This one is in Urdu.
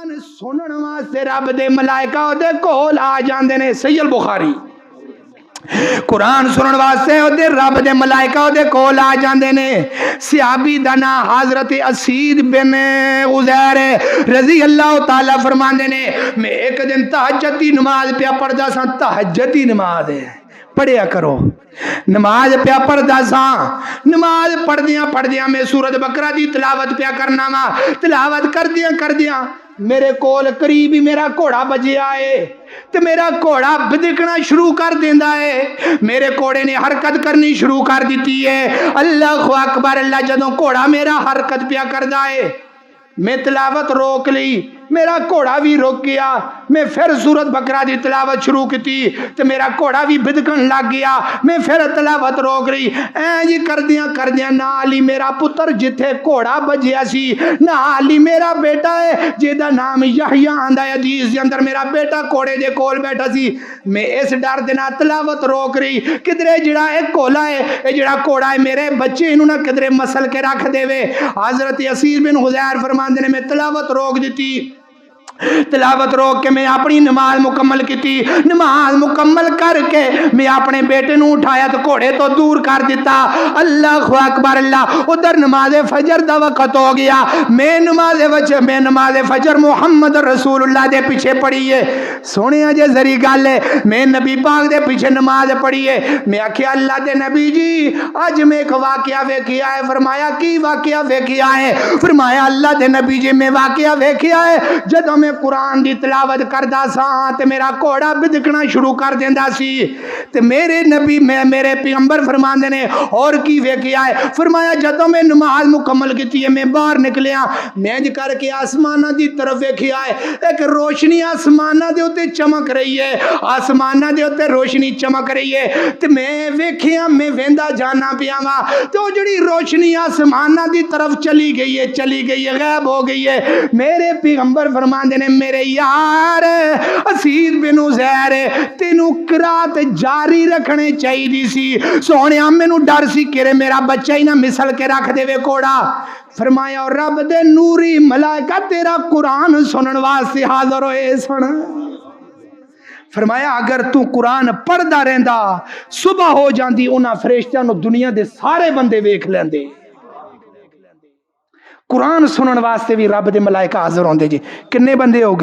قرآن سنن واسطے رب دے ملائکہ دے کول آ جاندے نے. صحیح البخاری. قرآن سنن واسطے اودے رب دے ملائکہ اودے کول آ جاندے نے. صحابی دا نام حضرت اسید بن عزیر رضی اللہ تعالی فرماندے نے میں ایک دن تہجد دی نماز پیا پڑھدا سا. تہجد دی نماز ہے پڑھیا کرو. نماز پیا پڑھدا سا. نماز پڑھدیاں میں سورۃ بقرہ دی تلاوت پیا کرنا وا. تلاوت کردیاں میرے کول قریب ہی میرا گھوڑا بجیا ہے تے میرا گھوڑا بدکنا شروع کر دیندا ہے. میرے گھوڑے نے حرکت کرنی شروع کر دیتی ہے. اللہ اکبر. اللہ جدوں گھوڑا میرا حرکت پیا کردا ہے میں تلاوت روک لی. میرا گھوڑا بھی رک گیا. میں پھر سورۃ بقرہ دی تلاوت شروع کی تو میرا گھوڑا بھی بدکن لگ گیا. میں پھر تلاوت روک رہی. جی کردیاں نالی میرا پتر جتھے گھوڑا بجیا سی نالی میرا بیٹا ہے جہدا نام یحییٰ آندا ہے حدیث دے اندر. میرا بیٹا گھوڑے دے کول بیٹھا سی. میں اس ڈر دے نال تلاوت روک رہی کدرے جڑا ایک گھوڑا ہے اے جڑا گھوڑا ہے میرے بچے انہوں نہ کدرے مسل کے رکھ دے وے. حضرت اسید بن حذیر فرماندے نے میں تلاوت روک دیتی. تلاوت روک کے میں اپنی نماز مکمل کی. نماز مکمل کر کے میں اپنے بیٹے نو اٹھایا تو گھوڑے تو دور کر دیتا. اللہ اکبر. اللہ ادھر نماز فجر دا وقت ہو گیا. میں نماز فجر محمد رسول اللہ دے پیچھے پڑھی ہے. سونے جے ذری گل ہے میں نبی پاک دے پیچھے نماز پڑھی ہے. میں آخیا اللہ دے نبی جی اج میں ایک واقعہ ویکھیا ہے. فرمایا کی واقعہ ویکھیا ہے؟ فرمایا اللہ دے نبی جی میں واقعہ ویکھیا ہے جدوں میں قرآن دی تلاوت کردا سا تے میرا گھوڑا بدکنا شروع کر دیندا سی. تے میرے نبی میرے پیغمبر فرماندے نے اور کی ویکھیا ہے؟ فرمایا جدوں میں نماز مکمل کیتی ہے میں باہر نکلیا میں انج کر کے آسماناں دی طرف ویکھیا ہے. ایک روشنی آسماناں دے اوتے چمک رہی ہے. آسماناں دے اوتے روشنی چمک رہی ہے تے میں ویکھیا میں ویندا جانا پیا وا تے او جڑی روشنی آسماناں دی طرف چلی گئی ہے غائب ہو گئی ہے. میرے پیغمبر فرماندے نے میرے یار اسید بن عزیر تینوں قرات جاری رکھنے چاہیے سی. سونیا مینوں ڈر سی کہ میرا بچہ ہی نہ مسل کے رکھ دے وے گھوڑا. فرمایا اور رب دے نوری ملائکہ تیرا قرآن سنن واسطے حاضر ہوئے سن. فرمایا اگر تو قرآن پڑھدا رہندا صبح ہو جاندی انہاں فرشتیاں نو دنیا دے سارے بندے ویکھ لیندے. قرآن سنن واسطے بھی رب دے ملائکہ حاضر ہوندے جی. کنے بندے ہو گئے؟